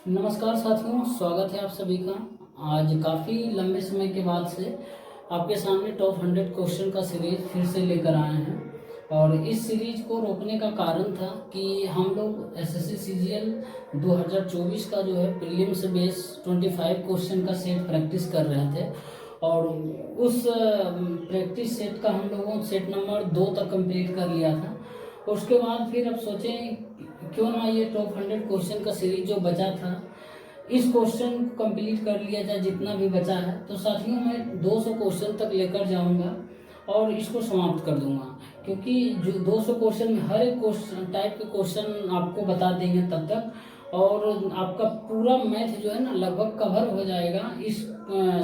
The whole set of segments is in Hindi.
नमस्कार साथियों, स्वागत है आप सभी का। आज काफ़ी लंबे समय के बाद से आपके सामने टॉप 100 क्वेश्चन का सीरीज फिर से लेकर आए हैं। और इस सीरीज को रोकने का कारण था कि हम लोग एसएससी सीजीएल 2024 का जो है प्रीलिम्स बेस 25 क्वेश्चन का सेट प्रैक्टिस कर रहे थे। और उस प्रैक्टिस सेट का हम लोगों सेट नंबर 2 तक कंप्लीट कर लिया था। उसके बाद फिर अब सोचें क्यों ना ये टॉप 100 क्वेश्चन का सीरीज जो बचा था इस क्वेश्चन को कंप्लीट कर लिया जाए जितना भी बचा है। तो साथियों मैं 200 क्वेश्चन तक लेकर जाऊंगा और इसको समाप्त कर दूंगा, क्योंकि जो 200 क्वेश्चन में हर एक क्वेश्चन टाइप के क्वेश्चन आपको बता देंगे तब तक, और आपका पूरा मैथ जो है ना लगभग कवर हो जाएगा। इस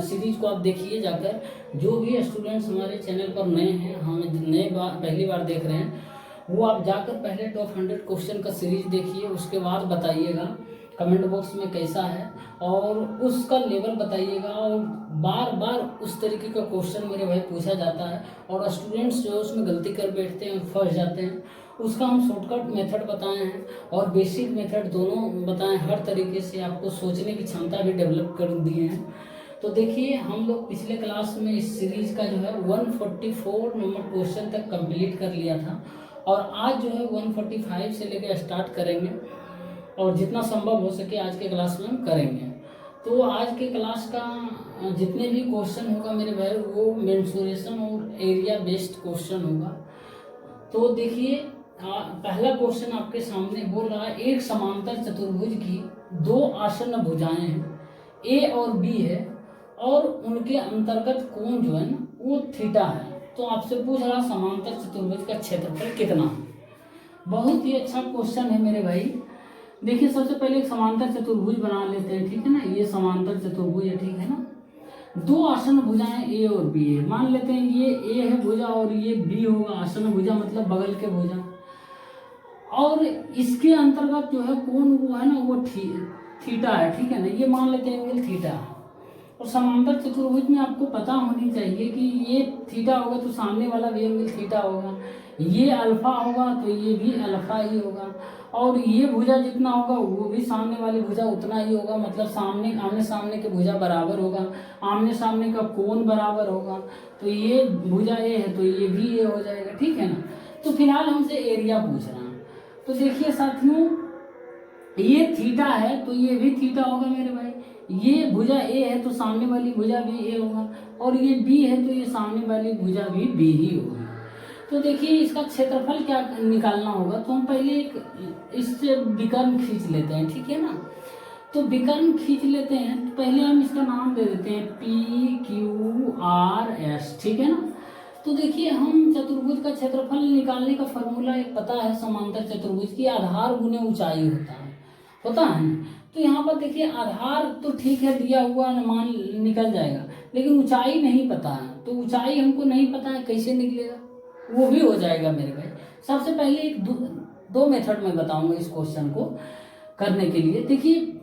सीरीज को आप देखिए जाकर। जो भी स्टूडेंट्स हमारे चैनल पर नए हैं, हम पहली बार देख रहे हैं, वो आप जाकर पहले टॉप 100 क्वेश्चन का सीरीज देखिए, उसके बाद बताइएगा कमेंट बॉक्स में कैसा है और उसका लेवल बताइएगा। और बार बार उस तरीके का क्वेश्चन मेरे भाई पूछा जाता है और स्टूडेंट्स जो है उसमें गलती कर बैठते हैं, फंस जाते हैं। उसका हम शॉर्टकट मेथड बताए हैं और बेसिक मेथड दोनों बताएं। हर तरीके से आपको सोचने की क्षमता भी डेवलप कर दिए हैं। तो देखिए, हम लोग पिछले क्लास में इस सीरीज का जो है 144 नंबर क्वेश्चन तक कंप्लीट कर लिया था और आज जो है 145 से लेकर स्टार्ट करेंगे और जितना संभव हो सके आज के क्लास में हम करेंगे। तो आज के क्लास का जितने भी क्वेश्चन होगा मेरे भाई वो मेंसुरेशन और एरिया बेस्ड क्वेश्चन होगा। तो देखिए, पहला क्वेश्चन आपके सामने बोल रहा है, एक समांतर चतुर्भुज की दो आसन्न भुजाएं हैं, ए और बी है, और उनके अंतर्गत कोण जो है ना वो थीटा है। तो आपसे पूछ रहा समांतर चतुर्भुज का क्षेत्रफल कितना है। बहुत ही अच्छा क्वेश्चन है मेरे भाई। देखिए, सबसे पहले एक समांतर चतुर्भुज बना लेते हैं, ठीक है ना। ये समांतर चतुर्भुज है, ठीक है ना। दो आसन्न भुजाएं ए और बी है। मान लेते हैं ये ए है भुजा और ये बी होगा आसन्न भुजा, मतलब बगल के भुजा। और इसके अंतर्गत जो है कोण वो है ना वो थीटा है, ठीक है ना। ये मान लेते हैं एंगल थीटा है। और समांतर चतुर्भुज में आपको पता होनी चाहिए कि ये थीटा होगा तो सामने वाला भी एंगल थीटा होगा, ये अल्फा होगा तो ये भी अल्फा ही होगा, और ये भुजा जितना होगा वो भी सामने वाली भुजा उतना ही होगा। मतलब आमने सामने के भुजा बराबर होगा, आमने सामने का कोण बराबर होगा। तो ये भुजा ए है तो ये भी ए हो जाएगा, ठीक है ना। तो फिलहाल हमसे एरिया पूछ रहा है। तो देखिए साथियों, ये थीटा है तो ये भी थीटा होगा मेरे भाई। ये भुजा ए है तो सामने वाली भुजा भी ए होगा, और ये बी है तो ये सामने वाली भुजा भी बी ही होगी। तो देखिए, इसका क्षेत्रफल क्या निकालना होगा। तो हम पहले एक इससे विकर्ण खींच लेते हैं, ठीक है ना। तो विकर्ण खींच लेते हैं तो पहले हम इसका नाम दे देते हैं पी क्यू आर एस, ठीक है ना। तो देखिए, हम चतुर्भुज का क्षेत्रफल निकालने का फॉर्मूला एक पता है, समांतर चतुर्भुज की आधार गुने ऊंचाई होता है ना। तो यहाँ पर देखिए, आधार तो ठीक है दिया हुआ अनुमान निकल जाएगा, लेकिन ऊंचाई नहीं पता है। तो ऊंचाई हमको नहीं पता है, कैसे निकलेगा वो भी हो जाएगा मेरे भाई। सबसे पहले एक दो मेथड में बताऊंगा इस क्वेश्चन को करने के लिए। देखिए,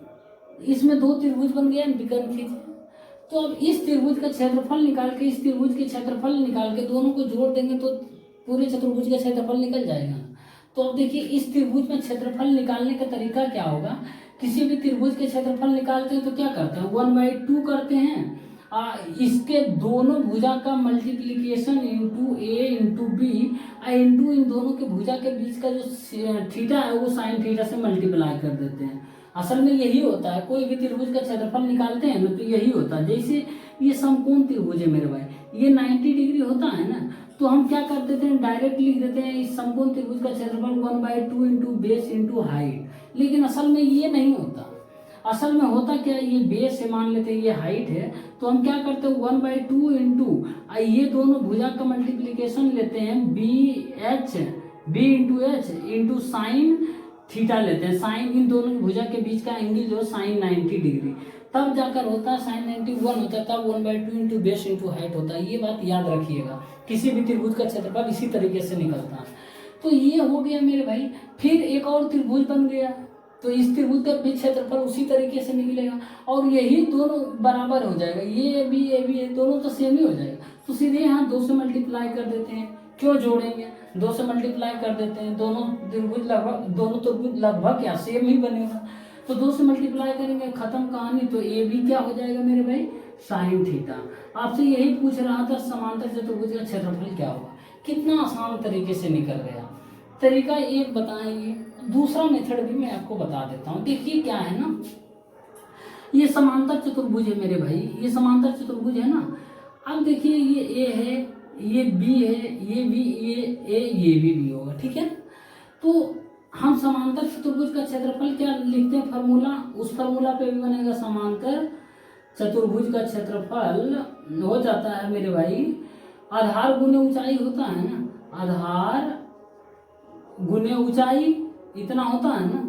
इसमें दो त्रिभुज बन गया, विकर्ण खींचे। तो अब इस त्रिभुज का क्षेत्रफल निकाल के इस त्रिभुज के क्षेत्रफल निकाल के दोनों को जोड़ देंगे तो पूरे चतुर्भुज का क्षेत्रफल निकल जाएगा। तो अब देखिए, इस त्रिभुज में क्षेत्रफल निकालने का तरीका क्या होगा। किसी भी त्रिभुज के क्षेत्रफल निकालते हैं तो क्या करते हैं, 1/2 करते हैं। इसके दोनों भुजा का मल्टीप्लीकेशन इंटू ए इंटू बी इंटू इन दोनों के भुजा के बीच का जो थीटा है वो साइन थीटा से मल्टीप्लाई कर देते हैं। असल में यही होता है, कोई भी त्रिभुज का क्षेत्रफल निकालते हैं ना तो यही होता है। जैसे ये समकोण त्रिभुज है मेरे भाई, ये 90 डिग्री होता है ना, तो हम क्या कर देते हैं, डायरेक्ट लिख देते हैं इस समकोण त्रिभुज का क्षेत्रफल 1/2 इंटू बेस इंटू हाइट। लेकिन असल में ये नहीं होता। असल में होता क्या है, ये बेस है, मान लेते हैं ये हाइट है, तो हम क्या करते हैं 1/2 इंटू ये दोनों भुजा का मल्टीप्लीकेशन लेते हैं B into H into sine theta लेते हैं। साइन इन दोनों की भुजा के बीच का एंगल जो है साइन 90 डिग्री, तब जाकर होता है साइन 91 होता है, तब 1/2 इंटू बेस इंटू हाइट होता है। ये बात याद रखिएगा, किसी भी त्रिभुज का क्षेत्रफल इसी तरीके से निकलता है। तो ये हो गया मेरे भाई। फिर एक और त्रिभुज बन गया, तो इस त्रिभुज का भी क्षेत्रफल उसी तरीके से निकलेगा और यही दोनों बराबर हो जाएगा। ये भी दोनों तो सेम ही हो जाएगा। तो सीधे यहाँ 2 से मल्टीप्लाई कर देते हैं। क्यों जोड़ेंगे, 2 से मल्टीप्लाई कर देते हैं। दोनों त्रिभुज लगभग क्या सेम ही बनेगा। तो 2 से मल्टीप्लाई करेंगे, खत्म कहानी। तो ए बी क्या हो जाएगा मेरे भाई, साइन थीटा। आपसे यही पूछ रहा था समांतर चतुर्भुज का क्षेत्रफल क्या होगा। कितना आसान तरीके से निकल गया। तरीका एक बताएंगे, दूसरा मेथड भी मैं आपको बता देता हूँ। देखिए क्या है ना, ये समांतर चतुर्भुज है मेरे भाई, ये समांतर चतुर्भुज है ना। अब देखिए ये ए है, ये बी है, ये बी, ये ए, ये भी होगा, ठीक है। तो हम समांतर चतुर्भुज का क्षेत्रफल क्या लिखते हैं, फार्मूला, उस फार्मूला पे भी बनेगा। समांतर चतुर्भुज का क्षेत्रफल हो जाता है मेरे भाई, आधार गुने ऊंचाई होता है ना, आधार गुने ऊंचाई इतना होता है ना।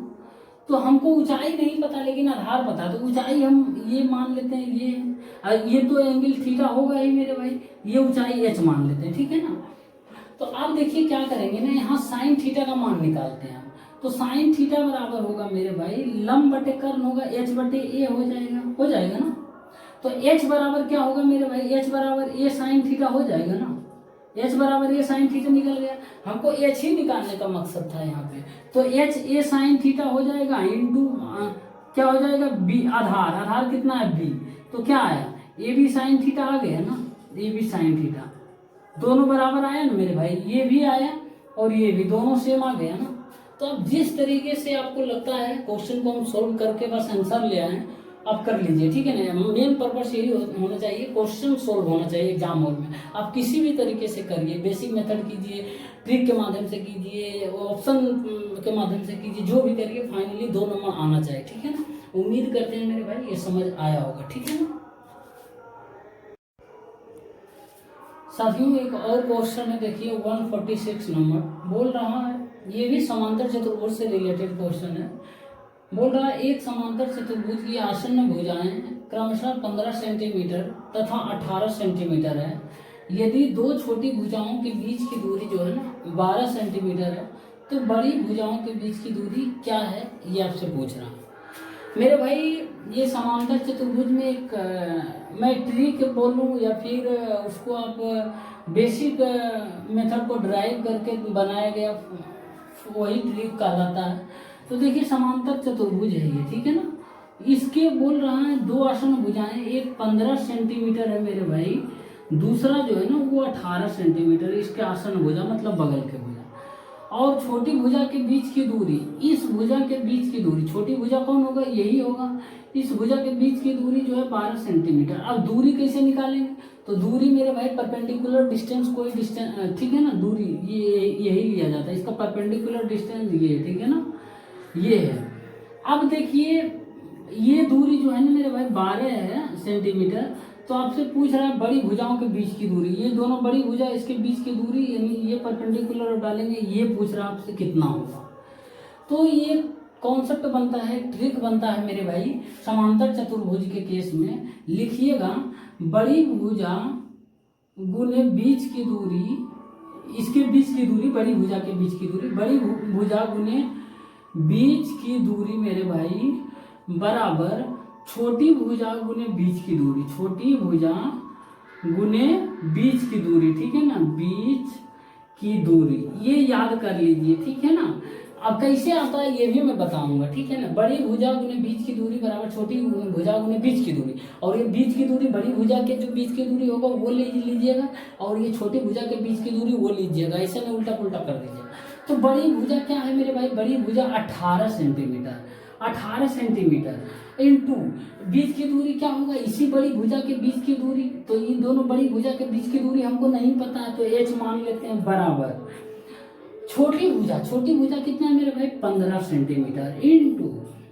तो हमको ऊंचाई नहीं पता लेकिन आधार पता, तो ऊंचाई हम ये मान लेते हैं, ये तो एंगल थीटा होगा ही मेरे भाई, ये ऊंचाई एच मान लेते हैं, ठीक है ना। तो आप देखिए क्या करेंगे ना, यहाँ साइन थीटा का मान निकालते हैं। तो साइन थीटा बराबर होगा मेरे भाई लंब बटे कर्ण होगा, एच बटे ए हो जाएगा ना। तो एच बराबर क्या होगा मेरे भाई, एच बराबर ए साइन थीटा हो जाएगा ना। एच बराबर ए साइन थीटा निकल गया, हमको एच ही निकालने का मकसद था यहाँ पे। तो एच ए साइन थीटा हो जाएगा इंटू क्या हो जाएगा, बी आधार, आधार कितना है बी, तो क्या आया ए बी साइन थीटा आ गया ना, ए बी साइन थीटा दोनों बराबर आया ना मेरे भाई, ये भी आया और ये भी, दोनों सेम आ गया ना। तो अब जिस तरीके से आपको लगता है क्वेश्चन को हम सोल्व करके बस आंसर ले आए, आप कर लीजिए, ठीक है ना। मेन पर्पस यही होना चाहिए, क्वेश्चन सोल्व होना चाहिए एग्जाम हॉल में। आप किसी भी तरीके से करिए, बेसिक मेथड कीजिए, ट्रिक के माध्यम से कीजिए, ऑप्शन के माध्यम से कीजिए, जो भी करिए फाइनली 2 नंबर आना चाहिए, ठीक है ना। उम्मीद करते हैं मेरे भाई ये समझ आया होगा, ठीक है ना। साथियों एक और क्वेश्चन है, देखिए 146 नंबर बोल रहा है, ये भी समांतर चतुर्भुज से रिलेटेड क्वेश्चन है। बोल रहा है एक समांतर चतुर्भुज की आसन्न भुजाएं क्रमशः 15 सेंटीमीटर तथा 18 सेंटीमीटर है। यदि 2 छोटी भुजाओं के बीच की दूरी जो है ना 12 सेंटीमीटर है, तो बड़ी भुजाओं के बीच की दूरी क्या है, ये आपसे पूछ रहा हूँ मेरे भाई। ये समांतर चतुर्भुज में एक मैं ट्रिक बोलूँ या फिर उसको आप बेसिक मेथड को ड्राइव करके बनाया गया वही ट्रिक कहलाता है। तो देखिए समांतर चतुर्भुज है ये, ठीक है ना। इसके बोल रहा है 2 आसन्न भुजाएं, एक 15 सेंटीमीटर है मेरे भाई, दूसरा जो है ना वो 18 सेंटीमीटर, इसके आसन्न भुजा मतलब बगल के भुजा। और छोटी भुजा के बीच की दूरी, इस भुजा के बीच की दूरी, छोटी भुजा कौन होगा, यही होगा। इस भुजा के बीच की दूरी जो है 12 सेंटीमीटर। अब दूरी कैसे निकालेंगे, तो दूरी मेरे भाई परपेंडिकुलर डिस्टेंस, कोई डिस्टेंस, ठीक है ना, दूरी ये यही लिया जाता है, इसका परपेंडिकुलर डिस्टेंस ये, ठीक है ना, ये है। अब देखिए ये दूरी जो है ना मेरे भाई 12 है सेंटीमीटर। तो आपसे पूछ रहा है बड़ी भुजाओं के बीच की दूरी, ये दोनों बड़ी भुजा इसके बीच की दूरी यानी ये परपेंडिकुलर डालेंगे, ये पूछ रहा है आपसे कितना होगा। तो ये कॉन्सेप्ट बनता है, ट्रिक बनता है मेरे भाई समांतर चतुर्भुज के केस में। लिखिएगा बड़ी भुजा गुने बीच की दूरी, इसके बीच की दूरी, बड़ी भुजा के बीच की दूरी, बड़ी भुजा गुने बीच की दूरी मेरे भाई बराबर छोटी भुजा गुने बीच की दूरी, छोटी भुजा गुने बीच की दूरी, ठीक है ना, बीच की दूरी, ये याद कर लीजिए, ठीक है ना। अब कैसे आता है ये भी मैं बताऊंगा, ठीक है ना। बड़ी भुजा गुने बीच की दूरी बराबर छोटी भुजा गुने बीच की दूरी, और ये बीच की दूरी बड़ी भुजा के जो बीच की दूरी होगा वो ले लीजिएगा, और ये छोटी भुजा के बीच की दूरी वो लीजिएगा, ऐसे में उल्टा पुल्टा कर दीजिएगा। तो बड़ी भुजा क्या है मेरे भाई, बड़ी भुजा 18 सेंटीमीटर, 18 सेंटीमीटर इंटू बीच की दूरी क्या होगा, इसी बड़ी भुजा के बीच की दूरी। तो इन दोनों बड़ी भुजा के बीच की दूरी हमको नहीं पता है, तो एच मान लेते हैं बराबर छोटी भुजा कितना है मेरे भाई 15 सेंटीमीटर इंटू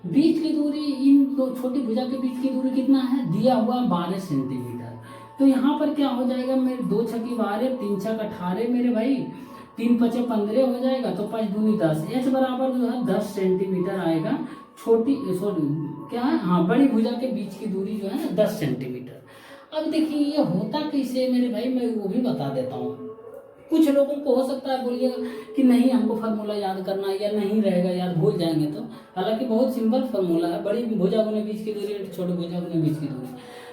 बीच की दूरी, इन दो छोटी भुजा के बीच की दूरी कितना है दिया हुआ 12 सेंटीमीटर। तो यहाँ पर क्या हो जाएगा मेरे 2 छकी 12, 3 छक 18 मेरे भाई, 3 पचे 15 हो जाएगा, तो 5 दूनी 10, एच बराबर जो है 10 सेंटीमीटर आएगा। छोटी सॉरी क्या है, हाँ बड़ी भुजा के बीच की दूरी जो है ना 10 सेंटीमीटर। अब देखिए ये होता कैसे मेरे भाई, मैं वो भी बता देता हूँ। कुछ लोगों को हो सकता है बोलिएगा कि नहीं हमको फार्मूला याद करना है या नहीं रहेगा याद, भूल जाएंगे। तो हालांकि बहुत सिंपल फार्मूला है, बड़ी भुजा गुने बीच की दूरी छोटी भुजा गुने बीच की दूरी।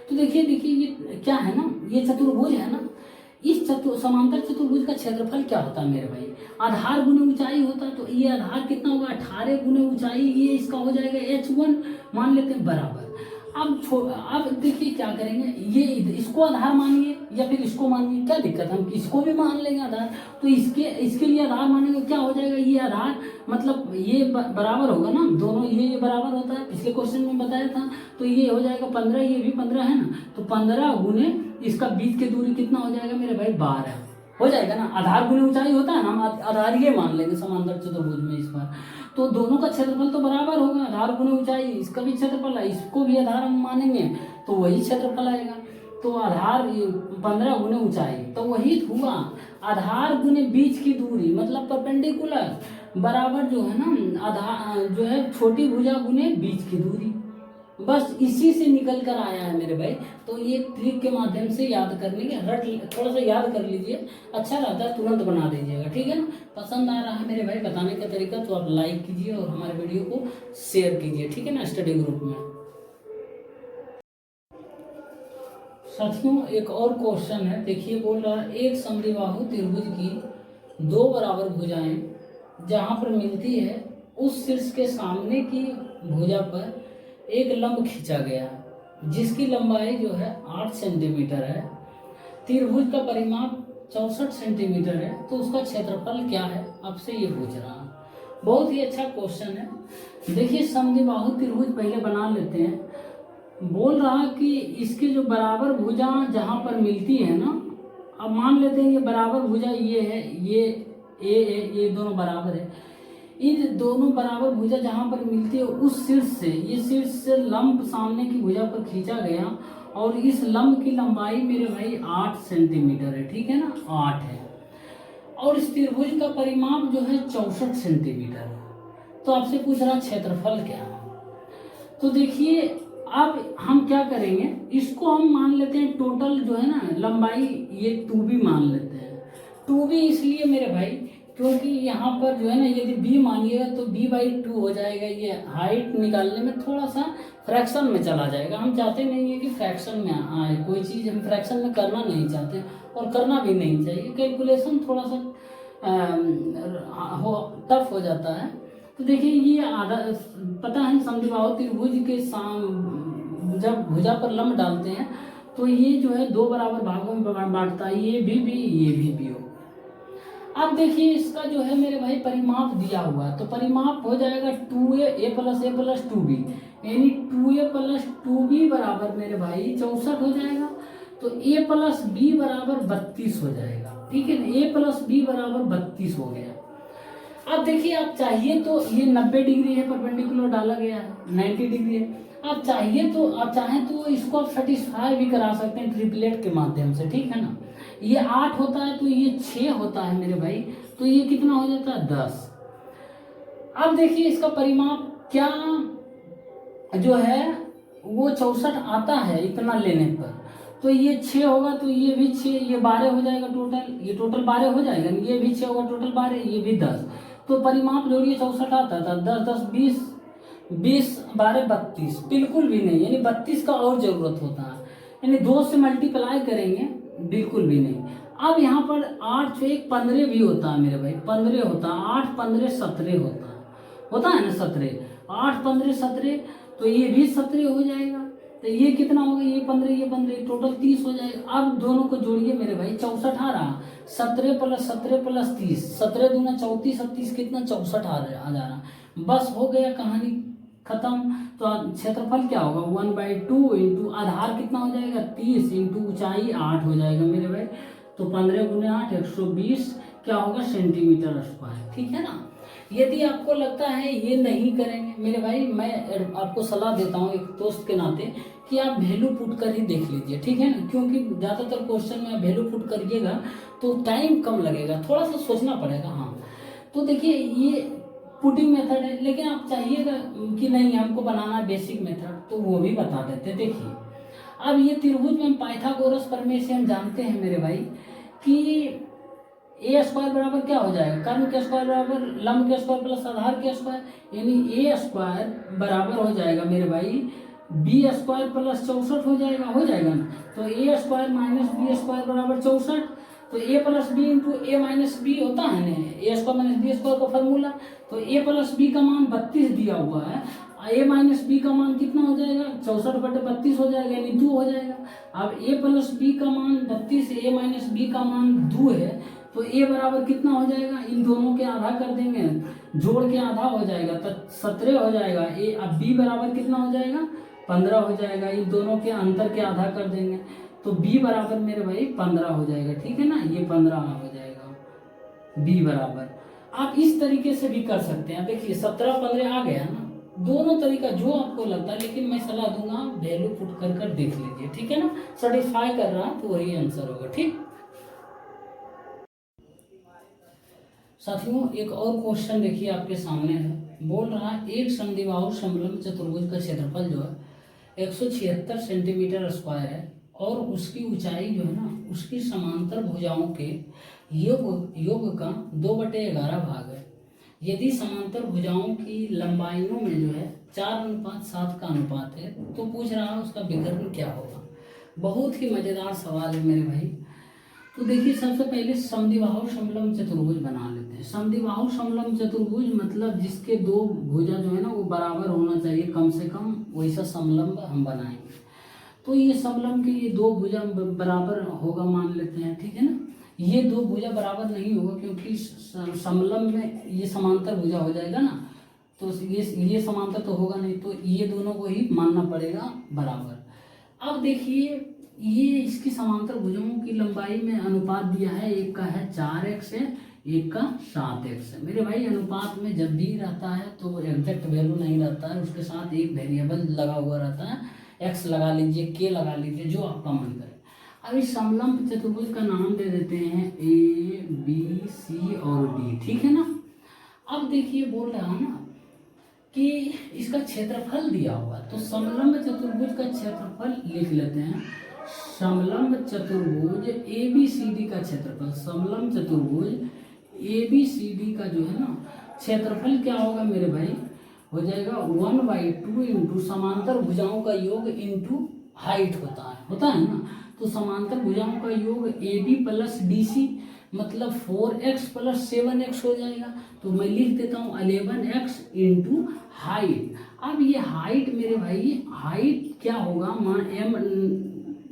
तो देखिए ये क्या है ना, ये चतुर्भुज है ना, इस समांतर चतुर्भुज का क्षेत्रफल क्या होता है मेरे भाई? आधार गुने ऊंचाई होता है, तो ये आधार कितना होगा 18 गुने ऊंचाई, ये इसका हो जाएगा h1 मान लेते हैं बराबर। अब देखिए क्या करेंगे, ये इसको आधार मानिए या फिर इसको मानिए, क्या दिक्कत है, हम इसको भी मान लेंगे आधार। तो इसके लिए आधार मानेंगे, क्या हो जाएगा ये आधार मतलब ये बराबर होगा ना, दोनों ये बराबर होता है, पिछले क्वेश्चन में बताया था। तो ये हो जाएगा 15, ये भी 15 है ना, तो 15 गुने इसका बीच की दूरी कितना हो जाएगा मेरे भाई 12 हो जाएगा ना। आधार गुने ऊंचाई होता है ना, हम आधार ये मान लेंगे समांतर चतुर्भुज में इस बार। तो दोनों का क्षेत्रफल तो बराबर होगा, आधार गुने ऊंचाई, इसका भी क्षेत्रफल है, इसको भी आधार हम मानेंगे तो वही क्षेत्रफल आएगा। तो आधार 15 गुने ऊंचाई, तो वही हुआ आधार गुने बीच की दूरी मतलब परपेंडिकुलर बराबर जो है ना आधार जो है छोटी भुजा गुने बीच की दूरी। बस इसी से निकल कर आया है मेरे भाई। तो ये ट्रिक के माध्यम से याद करने के थोड़ा सा याद कर लीजिए, अच्छा रहता है, तुरंत बना दीजिएगा, ठीक है ना। पसंद आ रहा है मेरे भाई बताने का तरीका तो आप लाइक कीजिए और हमारे वीडियो को शेयर कीजिए, ठीक है ना, स्टडी ग्रुप में। साथियों एक और क्वेश्चन है, देखिए बोल रहा है एक समद्विबाहु त्रिभुज की दो बराबर भुजाएं जहां पर मिलती है उस शीर्ष के सामने की भुजा पर एक लंब खींचा गया जिसकी लंबाई जो है 8 सेंटीमीटर है, त्रिभुज का परिमाप 64 सेंटीमीटर है, तो उसका क्षेत्रफल क्या है, आपसे ये पूछ रहा है। बहुत ही अच्छा क्वेश्चन है। देखिए समद्विबाहु त्रिभुज पहले बना लेते हैं। बोल रहा कि इसके जो बराबर भुजा जहाँ पर मिलती है ना, अब मान लेते हैं ये बराबर भुजा ये है, ये दोनों बराबर है। इन दोनों बराबर भुजा जहाँ पर मिलती है उस शीर्ष से, ये शीर्ष से लंब सामने की भुजा पर खींचा गया और इस लंब की लंबाई मेरे भाई 8 सेंटीमीटर है, ठीक है ना, 8 है। और इस त्रिभुज का परिमाप जो है 64 सेंटीमीटर है। तो आपसे पूछ रहा क्षेत्रफल क्या है। तो देखिए अब हम क्या करेंगे, इसको हम मान लेते हैं टोटल जो है ना लंबाई ये 2b मान लेते हैं। 2b इसलिए मेरे भाई क्योंकि यहाँ पर जो है ना यदि b मानिएगा तो b/2 हो जाएगा, ये हाइट निकालने में थोड़ा सा फ्रैक्शन में चला जाएगा। हम चाहते नहीं है कि फ्रैक्शन में आए, कोई चीज़ हम फ्रैक्शन में करना नहीं चाहते और करना भी नहीं चाहिए, कैलकुलेशन थोड़ा सा टफ हो जाता है। तो देखिए ये आधा पता है समद्विबाहु त्रिभुज के जब भुजा पर लंब डालते हैं तो ये जो है दो बराबर भागों में बांटता है, ये भी हो। अब देखिए इसका जो है मेरे भाई परिमाप दिया हुआ है, तो परिमाप हो जाएगा 2a + a + 2b, यानी 2a + 2b बराबर मेरे भाई 64 हो जाएगा। तो a + b बराबर 32 हो जाएगा, ठीक है ना, a + b बराबर 32 हो गया। अब देखिए आप चाहिए तो ये 90 डिग्री है, परपेंडिकुलर डाला गया है, 90 डिग्री है। आप चाहें तो इसको आप सेटिस्फाई भी करा सकते हैं ट्रिपलेट के माध्यम से, ठीक है ना। ये 8 होता है तो ये 6 होता है मेरे भाई, तो ये कितना हो जाता है 10। अब देखिए इसका परिमाप क्या जो है वो 64 आता है इतना लेने पर, तो ये 6 होगा तो ये भी 6, ये 12 हो जाएगा टोटल, ये टोटल 12 हो जाएगा, ये भी 6 होगा टोटल 12, ये भी 10। तो परिमाप जोड़िए 64 आता था, 10 10 20 20 12 32, बिल्कुल भी नहीं, यानी 32 का और जरूरत होता है, यानी 2 से मल्टीप्लाई करेंगे बिल्कुल भी नहीं। अब यहाँ पर 8 से 1 15 भी होता है मेरे भाई, 15 होता है, 8 15 17 होता है ना 17, 8 15 17, तो ये भी 17 हो जाएगा। तो ये कितना होगा, ये 15 टोटल 30 हो जाएगा। अब दोनों को जोड़िए मेरे भाई, 64 आ रहा, 17 + 17 + 30, 17 दूना 34, 30 कितना 64 आ जा रहा। बस हो गया, कहानी खत्म। तो क्षेत्रफल क्या होगा 1/2 इंटू आधार कितना हो जाएगा 30 इंटू ऊंचाई 8 हो जाएगा मेरे भाई। तो 15 × 8 120 क्या होगा सेंटीमीटर स्क्वायर, ठीक है ना। यदि आपको लगता है ये नहीं करेंगे मेरे भाई, मैं आपको सलाह देता हूँ एक दोस्त के नाते कि आप वैल्यू पुट कर ही देख लीजिए, ठीक है ना, क्योंकि ज़्यादातर क्वेश्चन में आप वैल्यू पुट करिएगा तो टाइम कम लगेगा, थोड़ा सा सोचना पड़ेगा। हाँ तो देखिए ये पुटिंग मेथड है, लेकिन आप चाहिएगा कि नहीं हमको बनाना बेसिक मेथड, तो वो भी बता देते। देखिए अब ये त्रिभुज में पाइथागोरस प्रमेय से हम जानते हैं मेरे भाई कि a² बराबर क्या हो जाएगा, कर्ण के स्क्वायर बराबर लंब के स्क्वायर प्लस आधार के स्क्वायर, यानी a² बराबर हो जाएगा मेरे भाई b² + 64 हो जाएगा ना। तो a² - b² बराबर 64, तो ए प्लस बी इंटू ए माइनस बी होता है ना, ए स्क्वायर माइनस बी स्क्वायर का फॉर्मूला। तो ए प्लस बी का मान 32 दिया हुआ है, ए माइनस बी का मान कितना हो जाएगा, 64/32 हो जाएगा, यानी 2 हो जाएगा। अब ए प्लस बी का मान 32, ए माइनस बी का मान 2 है, तो ए बराबर कितना हो जाएगा, इन दोनों के आधा कर देंगे, जोड़ के आधा हो जाएगा तो 17 हो जाएगा। ए अब बी बराबर कितना हो जाएगा, 15 हो जाएगा, इन दोनों के अंतर के आधा कर देंगे तो बी बराबर मेरे भाई 15 हो जाएगा, ठीक है ना, ये 15 हो जाएगा बी बराबर। आप इस तरीके से भी कर सकते हैं, देखिए 17-15 आ गया ना, दोनों तरीका जो आपको लगता है, लेकिन मैं सलाह दूंगा वैल्यू पुट कर देख लीजिए, ठीक है ना, सेटिस्फाई कर रहा तो वही आंसर होगा। ठीक साथियों, एक और क्वेश्चन देखिए आपके सामने है, बोल रहा है एक समद्विबाहु समलंब चतुर्भुज का क्षेत्रफल जो है 176 सेंटीमीटर स्क्वायर है और उसकी ऊंचाई जो है ना उसकी समांतर भुजाओं के योग का 2/11 भाग है। यदि समांतर भुजाओं की लंबाइयों में जो है 4:7 का अनुपात है तो पूछ रहा है उसका विकर्ण क्या होगा। बहुत ही मजेदार सवाल है मेरे भाई। तो देखिए सबसे पहले समद्विबाहु समलंब चतुर्भुज बना लेते हैं। समद्विबाहु समलंब चतुर्भुज मतलब जिसके दो भुजा जो है ना वो बराबर होना चाहिए कम से कम, वैसा समलंब हम बनाएंगे। तो ये समलंब के ये दो भुजा बराबर होगा मान लेते हैं, ठीक है ना। ये दो भुजा बराबर नहीं होगा क्योंकि समलंब में ये समांतर भुजा हो जाएगा ना, तो ये समांतर तो होगा नहीं, तो ये दोनों को ही मानना पड़ेगा बराबर। अब देखिए ये इसकी समांतर भुजाओं की लंबाई में अनुपात दिया है, एक का है 4x है, एक का 7x है। मेरे भाई अनुपात में जब भी रहता है तो एग्जैक्ट वैल्यू नहीं रहता है, उसके साथ एक वेरिएबल लगा हुआ रहता है, x लगा लीजिए, k लगा लीजिए, जो आपका मन करे। अब इस समलंब चतुर्भुज का नाम दे देते हैं A B C और D, ठीक है ना। अब देखिए बोल रहा है ना कि इसका क्षेत्रफल दिया हुआ, तो समलंब चतुर्भुज का क्षेत्रफल लिख लेते हैं। समलंब चतुर्भुज ABCD का क्षेत्रफल, समलंब चतुर्भुज ABCD का जो है ना क्षेत्रफल क्या होगा मेरे भाई, हो जाएगा 1/2 इंटू समांतर भुजाओं का योग इंटू हाइट होता है ना। तो समांतर भुजाओं का योग AB प्लस DC मतलब 4x प्लस 7x हो जाएगा। तो मैं लिख देता हूँ 11x इंटू हाइट। अब ये हाइट मेरे भाई, हाइट क्या होगा, मान m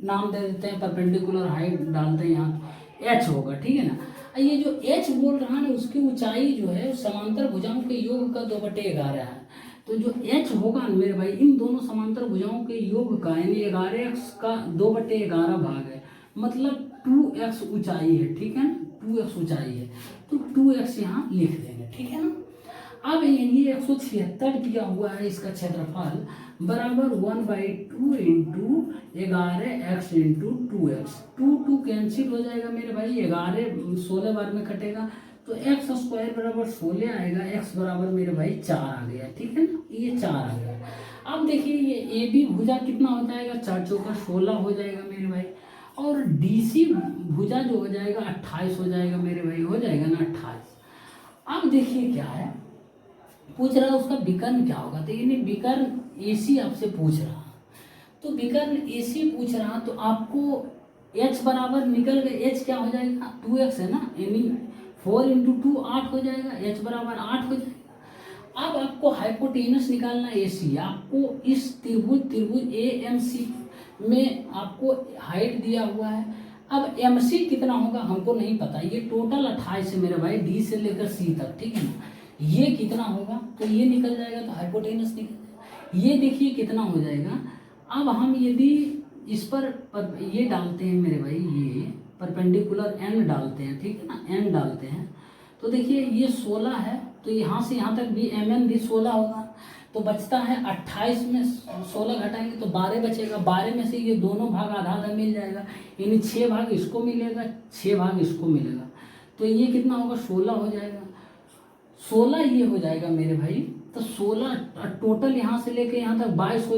नाम दे देते हैं, परपेंडिकुलर हाइट डालते हैं यहाँ, h होगा, ठीक है ना। ये जो h बोल रहा है ना उसकी ऊंचाई जो है समांतर भुजाओं के योग का 2/11 है। तो जो h होगा मेरे भाई इन दोनों समांतर भुजाओं के योग का यानी 11x का 2/11 भाग है, मतलब 2x ऊंचाई है, ठीक है ना, 2x ऊंचाई है, तो 2x यहाँ लिख देंगे, ठीक है ना। अब ये 176 दिया हुआ है, इसका क्षेत्रफल बराबर 1/2 into 11x into 2x, 2 cancel हो जाएगा मेरे भाई, 11 16 बार में कटेगा तो x स्क्वायर बराबर 16 आएगा, x बराबर मेरे भाई 4 आ गया, ठीक है ना, ये 4 आ गया। अब देखिए ये ए बी भुजा कितना हो जाएगा, 4 चौका 16 हो जाएगा मेरे भाई, और DC भुजा जो हो जाएगा 28 हो जाएगा मेरे भाई, हो जाएगा ना 28। अब देखिए क्या है पूछ रहा है उसका विकर्ण क्या होगा, तो यानी विकर्ण AC आपसे पूछ रहा, तो विकर्ण AC पूछ रहा तो आपको h बराबर निकल गए, h क्या हो जाएगा 2x है ना, यानी 4 इंटू 2 8 हो जाएगा, h बराबर 8 हो जाएगा। अब आपको हाइपोटेनस निकालना AC, आपको इस त्रिभुज AMC में आपको हाइट दिया हुआ है। अब MC कितना होगा हमको नहीं पता, ये टोटल 28 है मेरे भाई, D से लेकर C तक, ठीक है ना। ये कितना होगा तो ये निकल जाएगा, तो हाइपोटेनस निकल जाएगा। ये देखिए कितना हो जाएगा। अब हम यदि इस पर ये डालते हैं मेरे भाई, ये परपेंडिकुलर n डालते हैं, ठीक है ना, n डालते हैं, तो देखिए ये 16 है, तो यहाँ से यहाँ तक भी mn भी 16 होगा, तो बचता है 28 में 16 घटाएंगे तो 12 बचेगा, 12 में से ये दोनों भाग आधा आधा मिल जाएगा, यानी 6 भाग इसको मिलेगा, 6 भाग इसको मिलेगा, तो ये कितना होगा 16 हो जाएगा, 16 ये हो जाएगा मेरे भाई। तो 16 टोटल यहाँ से लेके यहाँ तक 22 हो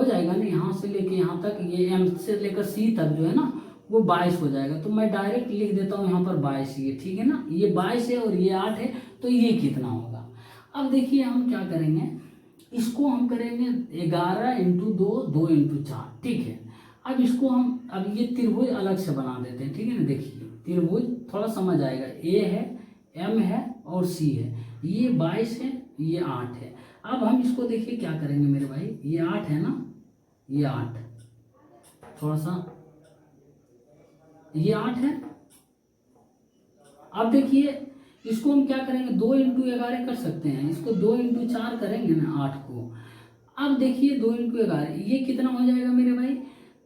जाएगा ना, यहाँ से लेके यहाँ तक ये M से लेकर C तक जो है ना वो 22 हो जाएगा। तो मैं डायरेक्ट लिख देता हूँ यहाँ पर 22 ये, ठीक है ना, ये 22 है और ये 8 है, तो ये कितना होगा। अब देखिए हम क्या करेंगे, इसको हम करेंगे 11 इंटू 2 इंटू 4, ठीक है। अब इसको हम अब ये त्रिभुज अलग से बना देते हैं, ठीक है ना। देखिए त्रिभुज थोड़ा समझ आएगा। ए है, एम है और सी है। ये 22 है, ये 8 है। अब हम इसको देखिए क्या करेंगे मेरे भाई, ये 8 है ना, ये 8 थोड़ा सा, ये 8 है। अब देखिए इसको हम क्या करेंगे, 2 इंटू 11 कर सकते हैं, इसको 2 इंटू 4 करेंगे ना 8 को। अब देखिए 2 इंटू 11 ये कितना हो जाएगा मेरे भाई,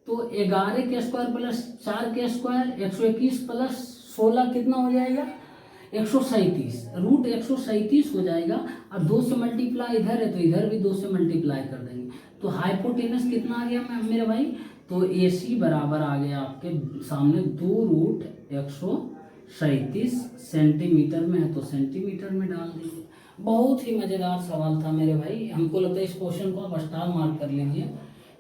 तो 11 के स्क्वायर प्लस 4 के स्क्वायर 121 प्लस 16 कितना हो जाएगा, 137, रूट 137 हो जाएगा। अब 2 से मल्टीप्लाई इधर है तो इधर भी 2 से मल्टीप्लाई कर देंगे, तो हाइपोटेनस कितना आ गया मेरे भाई, तो ए सी बराबर आ गया आपके सामने 2 रूट 137 सेंटीमीटर में है तो सेंटीमीटर में डाल दीजिए। बहुत ही मज़ेदार सवाल था मेरे भाई, हमको लगता है इस क्वेश्चन को आप स्टार मार्क कर लीजिए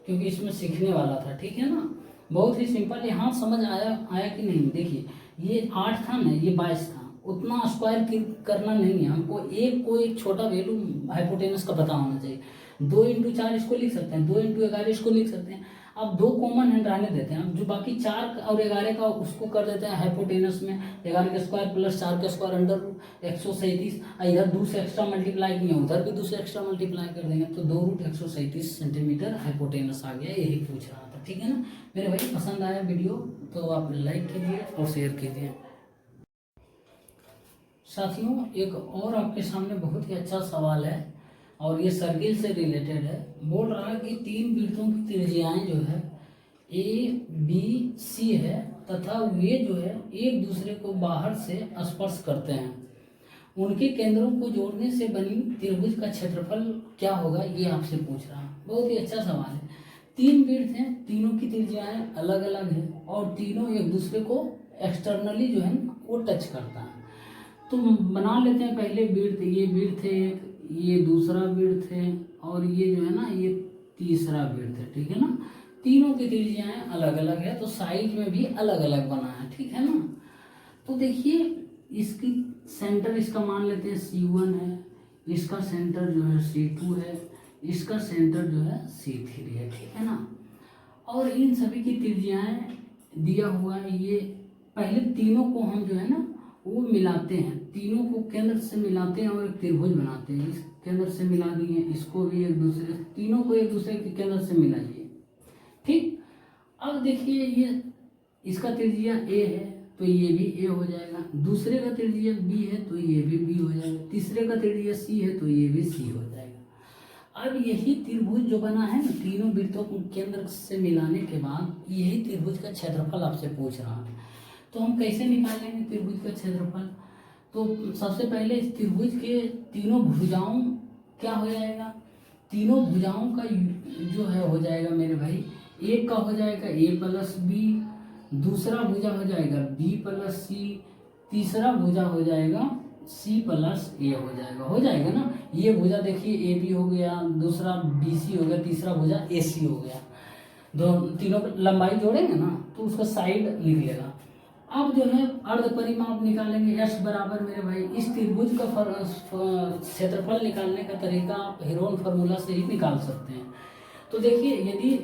क्योंकि इसमें सीखने वाला था, ठीक है ना। बहुत ही सिंपल, यहाँ समझ आया कि नहीं। देखिए ये 8 था ना, ये 22 था, उतना स्क्वायर करना नहीं है हमको, एक को एक छोटा वैल्यू हाइपोटेनस का पता होना चाहिए। 2 इंटू 4 इसको लिख सकते हैं, 2 इंटू 11 इसको लिख सकते हैं। अब 2 कॉमन है रहने देते हैं, अब जो बाकी 4 और 11 का उसको कर देते हैं हाइपोटेनस में, 11 के स्क्वायर प्लस 4 के स्क्वायर अंडर 137, इधर 2 से एक्स्ट्रा मल्टीप्लाई किए, उधर भी 2 से एक्स्ट्रा मल्टीप्लाई कर देंगे तो 2 रूट 137 सेंटीमीटर हाइपोटेनस आ गया। यही पूछ रहा था, ठीक है ना मेरे भाई। पसंद आया वीडियो तो आप लाइक कीजिए और शेयर कीजिए। साथियों एक और आपके सामने बहुत ही अच्छा सवाल है और ये सर्किल से रिलेटेड है। बोल रहा है कि 3 वृत्तों की त्रिज्याएं जो है ए बी सी है तथा वे जो है एक दूसरे को बाहर से स्पर्श करते हैं, उनके केंद्रों को जोड़ने से बनी त्रिभुज का क्षेत्रफल क्या होगा, ये आपसे पूछ रहा है। बहुत ही अच्छा सवाल है। 3 वृत्त हैं, तीनों की त्रिज्याएं अलग अलग है और तीनों एक दूसरे को एक्सटर्नली जो है ना वो टच करता है। तो बना लेते हैं पहले वृत्त, ये वृत्त है एक, ये दूसरा वृत्त है और ये जो है ना ये तीसरा वृत्त है, ठीक है ना। तीनों की त्रिज्याएं अलग अलग है तो साइज में भी अलग अलग बना है, ठीक है ना। तो देखिए इसकी सेंटर इसका मान लेते हैं C1 है, इसका सेंटर जो है C2 है, इसका सेंटर जो है C3 है, ठीक है ना। और इन सभी की त्रिज्याएं दिया हुआ है। ये पहले तीनों को हम जो है ना वो मिलाते हैं, तीनों को केंद्र से मिलाते हैं और एक त्रिभुज बनाते हैं। इस केंद्र से मिला दिए, इसको भी एक दूसरे, तीनों को एक दूसरे के केंद्र से मिलाइए, ठीक। अब देखिए ये इसका त्रिज्या ए है तो ये भी ए हो जाएगा, दूसरे का त्रिज्या बी है तो ये भी बी हो जाएगा, तीसरे का त्रिज्या सी है तो ये भी सी हो जाएगा। अब यही त्रिभुज जो बना है ना, तीनों वृत्तों को केंद्र से मिलाने के बाद यही त्रिभुज का क्षेत्रफल आपसे पूछ रहा है। तो हम कैसे निकालेंगे त्रिभुज का क्षेत्रफल, तो सबसे पहले इस त्रिभुज के तीनों भुजाओं क्या हो जाएगा, तीनों भुजाओं का जो है हो जाएगा मेरे भाई, एक का हो जाएगा ए प्लस बी, दूसरा भुजा हो जाएगा बी प्लस सी, तीसरा भुजा हो जाएगा सी प्लस ए हो जाएगा ना। ये भुजा देखिए ए बी हो गया, दूसरा बी सी हो गया, तीसरा भुजा ए सी हो गया। दो तीनों लंबाई जोड़ेंगे ना तो उसका साइड निकलेगा। अब जो है अर्ध परिमाप निकालेंगे, एस बराबर मेरे भाई इस त्रिभुज का क्षेत्रफल निकालने का तरीका आप हेरोन फार्मूला से ही निकाल सकते हैं। तो देखिए यदि